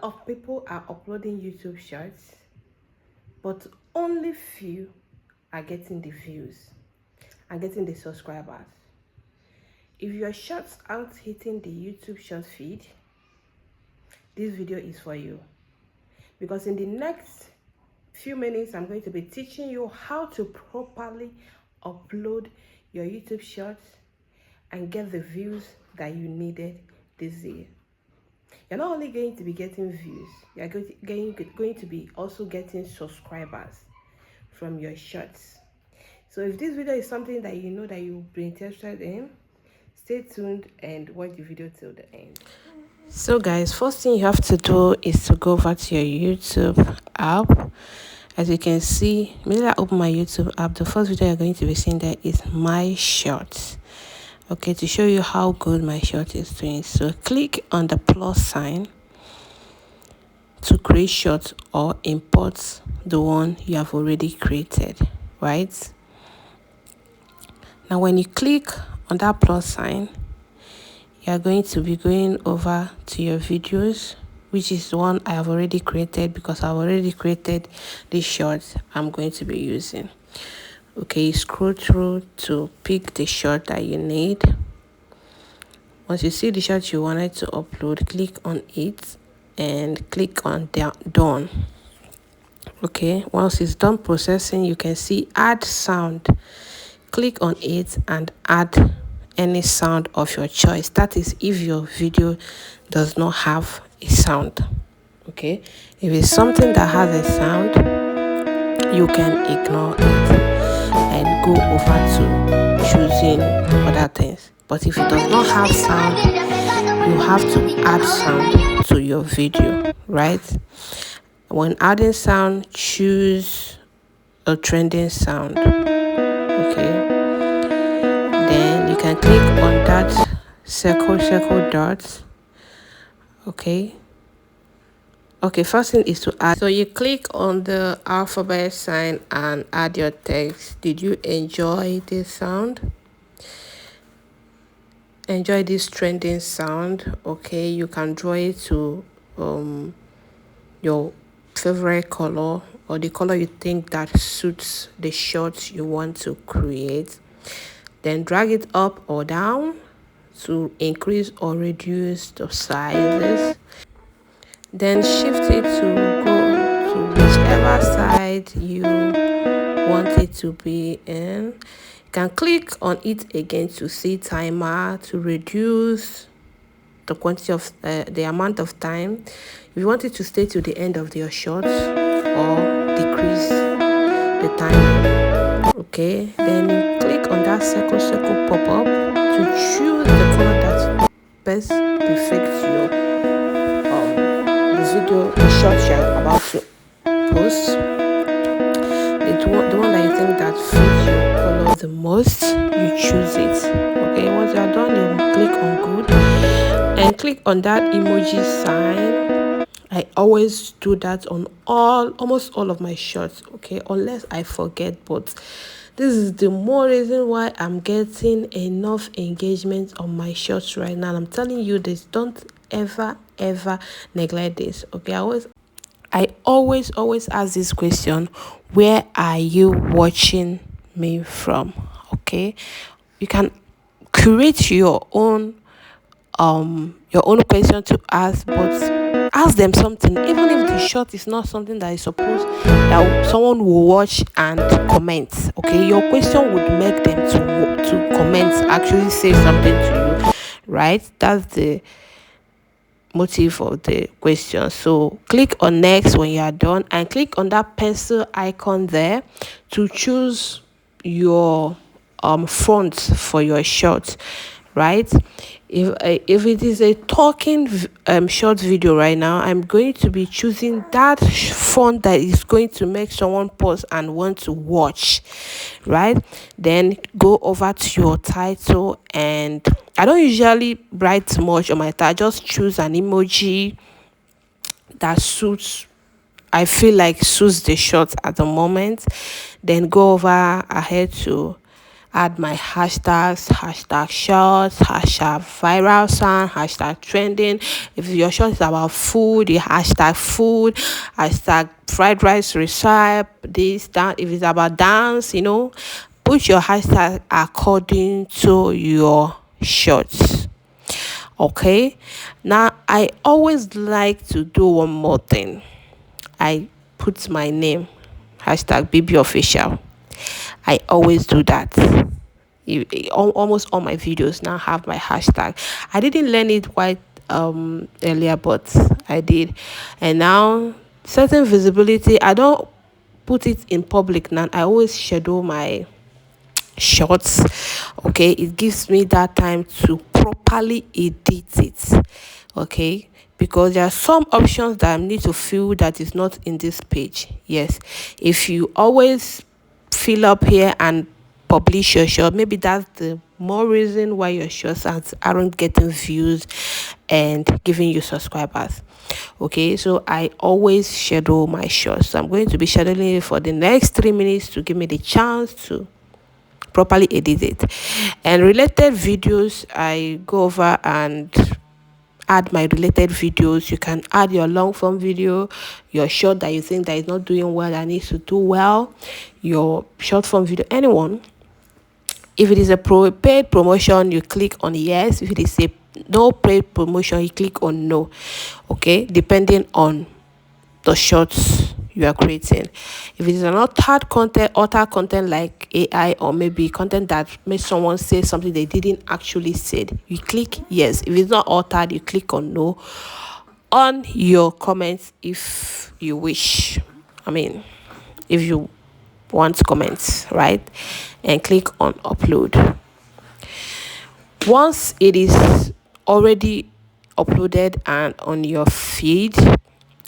of people are uploading YouTube shorts, but only few are getting the views and getting the subscribers. If your shorts aren't hitting the YouTube short feed, this video is for you, because in the next few minutes I'm going to be teaching you how to properly upload your YouTube shorts and get the views that you needed this year. You're not only going to be getting views, you're going to be also getting subscribers from your shorts. So if this video is something that you know that you'll be interested in, stay tuned and watch the video till the end. So guys, first thing you have to do is to go over to your YouTube app. As you can see, immediately I open my YouTube app, the first video you're going to be seeing there is my shorts. Okay, to show you how good my short is doing, so click on the plus sign to create short or import the one you have already created, right? Now when you click on that plus sign, you are going to be going over to your videos, which is the one I have already created, because I've already created this short I'm going to be using. Okay, scroll through to pick the short that you need. Once you see the short you wanted to upload, click on it and click on done. Okay, once it's done processing, you can see add sound. Click on it and add any sound of your choice. That is if your video does not have a sound. Okay, if it's something that has a sound, you can ignore it and go over to choosing other things. But if it does not have sound, you have to add sound to your video, right? When adding sound, choose a trending sound. Okay, then you can click on that circle dot. Okay, first thing is to add. So you click on the alphabet sign and add your text. Did you enjoy this sound? Enjoy this trending sound. Okay, you can draw it to your favorite color or the color you think that suits the shorts you want to create. Then drag it up or down to increase or reduce the sizes. Then shift it to go to whichever side you want it to be in. You can click on it again to see timer to reduce the quantity of the amount of time. If you want it to stay to the end of your shorts or decrease the time. Okay, then you click on that circle pop-up to choose the color that best befits your video, the short you're about to post, the one that you think that fits your color the most, you choose it. Okay, once you're done, you click on good and click on that emoji sign. I always do that on almost all of my shorts, okay, unless I forget, but this is the more reason why I'm getting enough engagement on my shorts right now. And I'm telling you this, don't ever neglect this. Okay, I always ask this question: where are you watching me from? Okay, you can create your own question to ask, but ask them something, even if the short is not something that is supposed that someone will watch and comment. Okay, your question would make them to comment, actually say something to you, right? That's the motive of the question. So click on next when you are done and click on that pencil icon there to choose your font for your short, right? If it is a talking short video right now, I'm going to be choosing that font that is going to make someone pause and want to watch, right? Then go over to your title, and I don't usually write much on my title. I just choose an emoji that suits, I feel like suits the short at the moment. Then go over ahead to add my hashtags, hashtag shorts, hashtag viral sound, hashtag trending. If your short is about food, you hashtag food, hashtag fried rice recipe, this, that. If it's about dance, put your hashtag according to your shorts. Okay, now I always like to do one more thing. I put my name, hashtag BB official. I always do that. Almost all my videos now have my hashtag. I didn't learn it quite earlier, but I did. And now certain visibility, I don't put it in public now. I always schedule my shorts. Okay, it gives me that time to properly edit it. Okay, because there are some options that I need to fill that is not in this page. Yes, if you always fill up here and publish your short, maybe that's the more reason why your shorts aren't getting views and giving you subscribers. Okay, so I always schedule my shorts. So I'm going to be scheduling it for the next 3 minutes to give me the chance to properly edit it. And related videos, I go over and add my related videos. You can add your long form video, your short that you think that is not doing well, that needs to do well, your short form video, anyone. If it is a paid promotion, you click on yes. If it is a no paid promotion, you click on no. Okay, depending on the shorts you are creating. If it is an altered content like AI, or maybe content that makes someone say something they didn't actually say, you click yes. If it's not altered, you click on no on your comments if you wish. If you want comments, right? And click on upload. Once it is already uploaded and on your feed,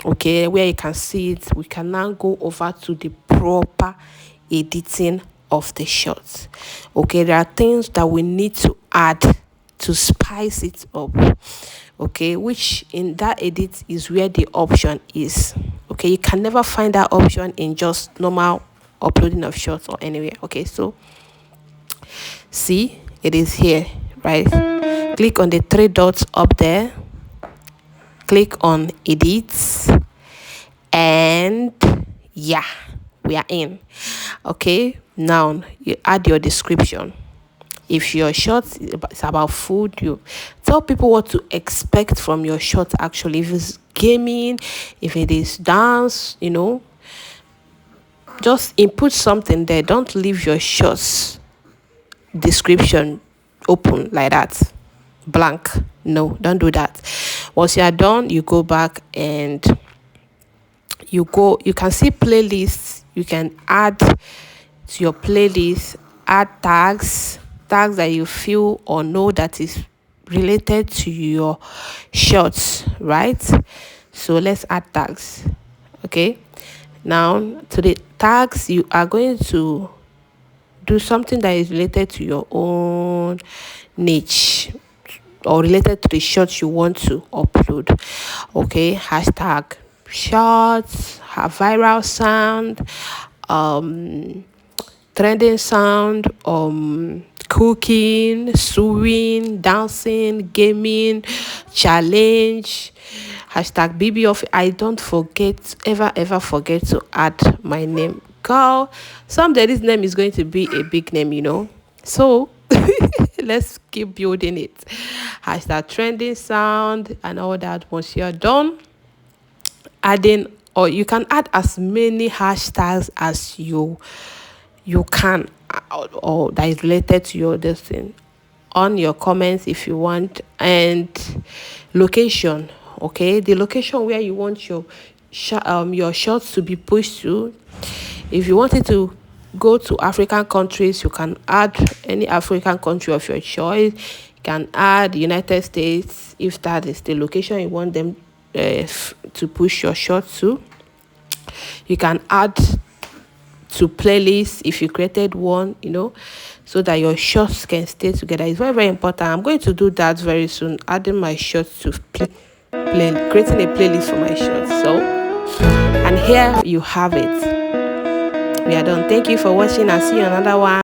okay, where you can see it, we can now go over to the proper editing of the shots. Okay, there are things that we need to add to spice it up. Okay, which in that edit is where the option is. Okay, you can never find that option in just normal uploading of shots or anywhere. Okay, so see, it is here, right? Click on the 3 dots up there, click on edit, and yeah, we are in. Okay, now you add your description. If your short is about food, you tell people what to expect from your short. Actually, if it's gaming, if it is dance, just input something there. Don't leave your shorts description open like that, blank. No, don't do that. Once you are done, you go back and you can see playlists. You can add to your playlist, add tags that you feel or know that is related to your shorts, right? So let's add tags. Okay, now to the tags, you are going to do something that is related to your own niche or related to the shorts you want to upload. Okay, hashtag shorts, viral sound, trending sound, cooking, sewing, dancing, gaming, challenge, hashtag BB of. I don't ever forget to add my name. Girl, someday this name is going to be a big name, so let's keep building it. Hashtag trending sound and all that. Once you're done adding, or you can add as many hashtags as you can, or that is related to your thing on your comments if you want. And location, okay, the location where you want your shorts to be pushed to. If you wanted to go to African countries, you can add any African country of your choice. You can add United States if that is the location you want them to push your shorts to. You can add to playlists if you created one, so that your shorts can stay together. It's very, very important. I'm going to do that very soon, adding my shorts to creating a playlist for my shorts. So, and here you have it. We are done. Thank you for watching, and see you another one.